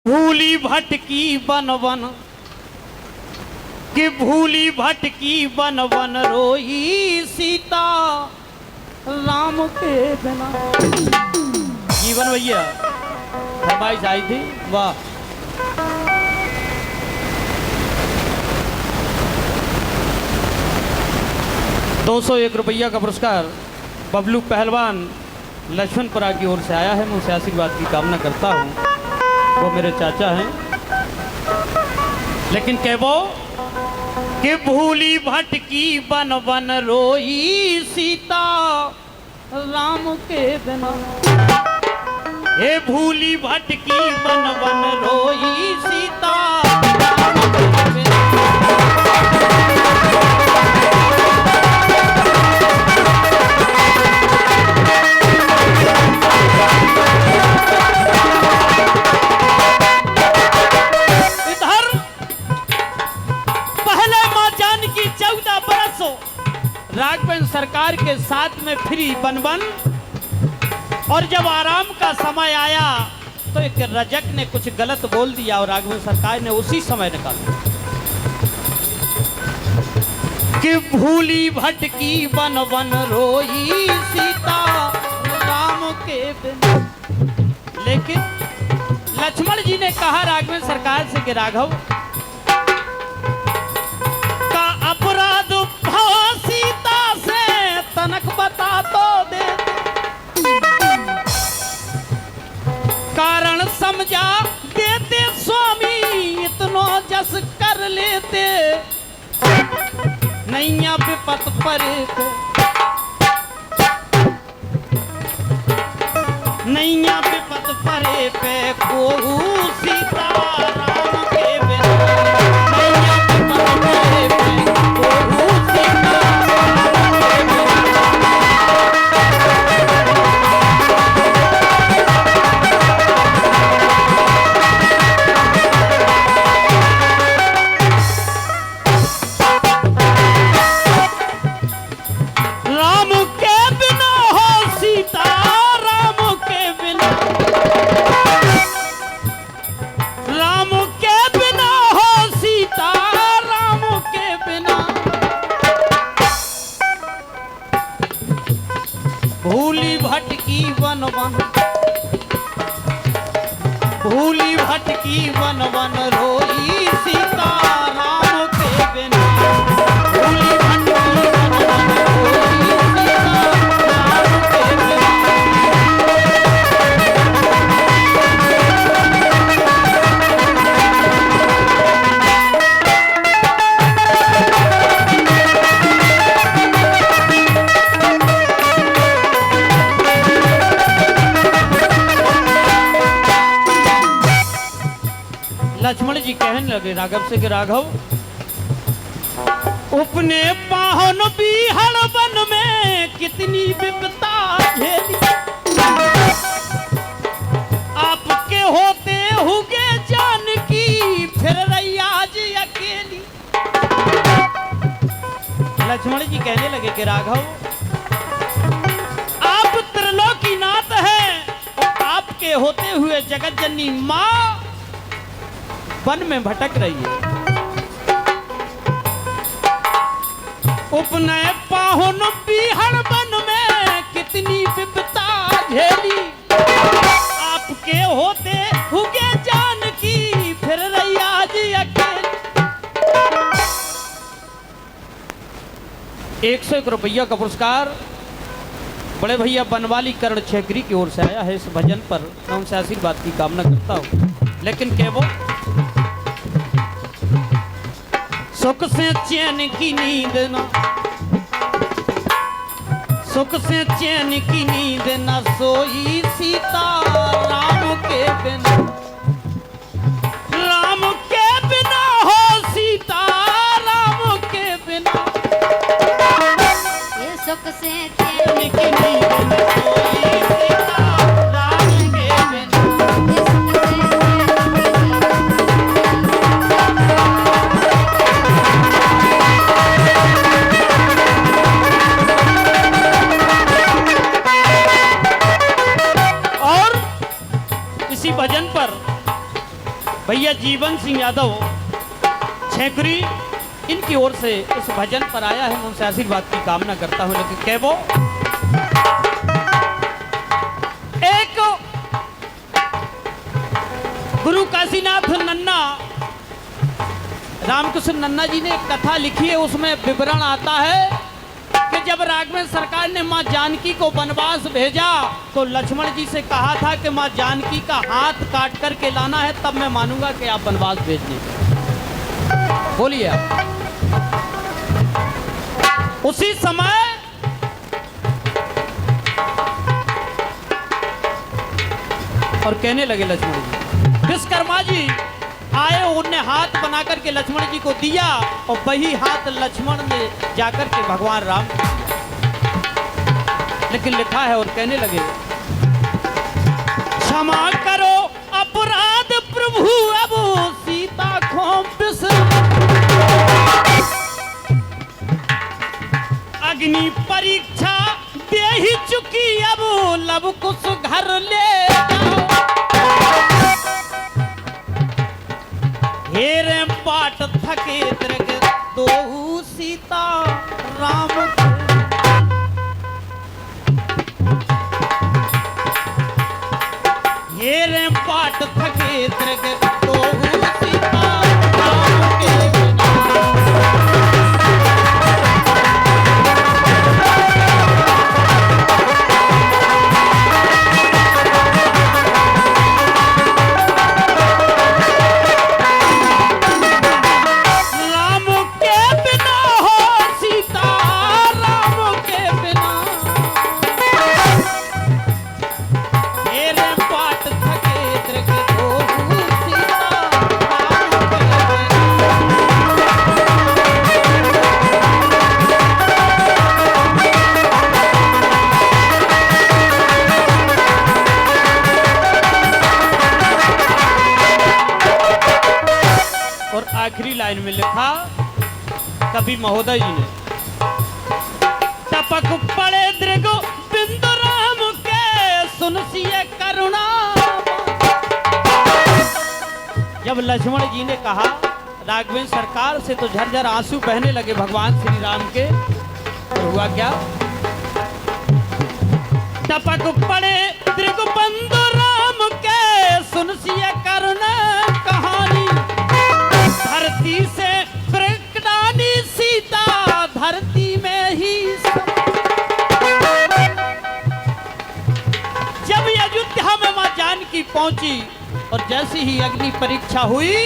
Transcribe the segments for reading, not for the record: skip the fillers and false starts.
भूली भटकी बन बन कि भूली भटकी बन बन रोई सीता राम के बिना। जीवन भैया फरमाइश आई थी, वाह। ₹201 का पुरस्कार बबलू पहलवान लक्ष्मणपुरा की ओर से आया है। मैं उसे आशीर्वाद की कामना करता हूँ। वो मेरे चाचा हैं। लेकिन कह वो कि भूली भटकी बन बन रोई सीता राम के बिना। हे भूली भटकी बन बन रोई सीता राम के बिना। राघवेंद्र सरकार के साथ में फ्री बनबन, और जब आराम का समय आया तो एक रजक ने कुछ गलत बोल दिया और राघवेंद्र सरकार ने उसी समय निकाला कि भूली भटकी बन बन रोई सीता राम के बिना। लेकिन लक्ष्मण जी ने कहा राघवेंद्र सरकार से कि राघव का अपराध सीता से तनक बता तो दे, कारण समझा देते स्वामी इतनो जस कर लेते, नैया विपत परे को नैया विपत परे पे को सीता राम के बिना। नैया विपत परे पे को सीता भूली भटकी बन बन भूली भटकी बन बन रोई सीता राम के बिना। भूली भटकी बन बन रोई सीता राम के बिना। लक्ष्मण जी कहने लगे राघव से कि राघव अपने पाहन बिहड़ वन में कितनी विपता झेली, आपके होते हुए जानकी फिर रही आज अकेली। लक्ष्मण जी कहने लगे कि राघव आप त्रिलोकीनाथ हैं, आपके होते हुए जगत जननी माँ वन में भटक रही है। उपनय पाहुन बिहड़ वन में कितनी विपता झेली, आपके होते हुए जानकी फिर रही आज अकेली। ₹101 का पुरस्कार बड़े भैया बनवाली कर्ण छेकरी की ओर से आया है। इस भजन पर मैं उनसे आशीर्वाद की कामना करता हूँ। लेकिन क्या वो सुख से चैन की नींद ना, सुख से चैन की नींद न सोई सीता राम के बिना। राम के बिना हो सीता राम के बिना। ये सुख से चैन की नींद न सोई सीता राम के बिना। भैया जीवन सिंह यादव छेकरी, इनकी ओर से इस भजन पर आया है। मैं उनसे आशीर्वाद की कामना करता हूं। लेकिन क्या वो एक गुरु काशीनाथ नन्ना, रामकृष्ण नन्ना जी ने एक कथा लिखी है, उसमें विवरण आता है कि जब राघवेंद्र सरकार ने मां जानकी को वनवास भेजा तो लक्ष्मण जी से कहा था कि मां जानकी का हाथ काट करके लाना है, तब मैं मानूंगा कि आप वनवास भेजने। बोलिए आप। उसी समय और कहने लगे लक्ष्मण जी, विश्वकर्मा जी आए, उन्हें हाथ बना करके लक्ष्मण जी को दिया और वही हाथ लक्ष्मण ने जाकर के भगवान राम को दिया। लेकिन लिखा है और कहने लगे, क्षमा करो अपराध प्रभु अब सीता को अग्नि परीक्षा दे ही चुकी, अब लब कुछ घर ले जाओ। हेरे बाट थके दृग दो सीता राम। हेरे बाट थके दृग दो सीता राम के आखिरी लाइन में लिखा कवि महोदय जी ने, टपक पड़े दृग बिंदु राम के सुनसिए करुणा। जब लक्ष्मण जी ने कहा राघवेंद्र सरकार से, तो झरझर आंसू बहने लगे भगवान श्री राम के। तो हुआ क्या, टपक पड़े दृग बिंदु राम के सुनसिए करुणा कहानी। धरती से प्रकटानी सीता धरती में ही। जब अयोध्या में मां जानकी पहुंची और जैसी ही अग्नि परीक्षा हुई,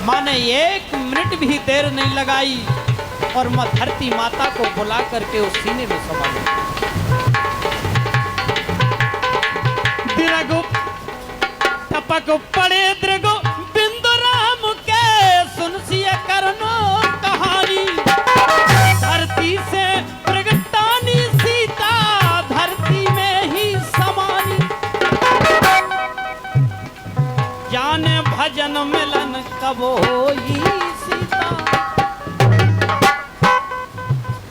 मां ने 1 मिनट भी देर नहीं लगाई और मां धरती माता को बुला करके उस सीने में समा ली। दृग टपक पड़े दृग करनो कहानी। धरती से प्रगटानी सीता धरती में ही समानी। जाने भजन मिलन कब होई सीता।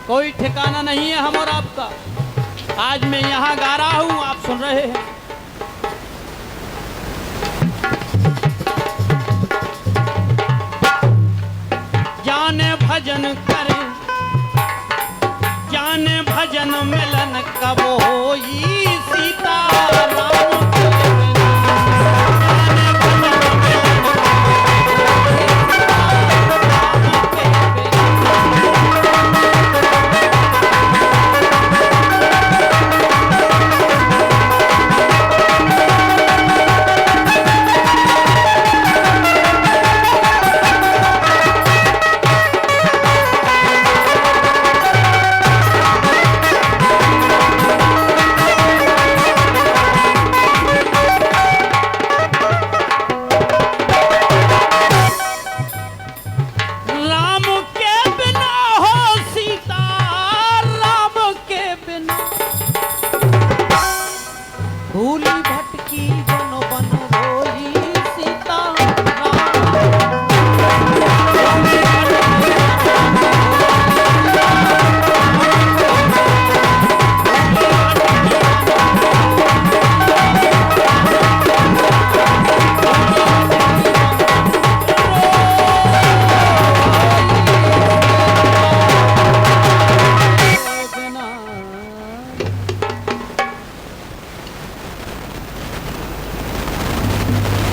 कोई ठिकाना नहीं है हम और आपका। आज मैं यहाँ गा रहा हूँ, आप सुन रहे हैं। जाने भजन करे, जाने भजन मिलन कब होई सीता राम के बिना। जाने भजन मिलन राम के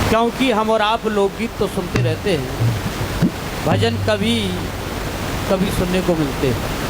क्योंकि हम और आप लोकगीत तो सुनते रहते हैं, भजन कभी कभी सुनने को मिलते हैं।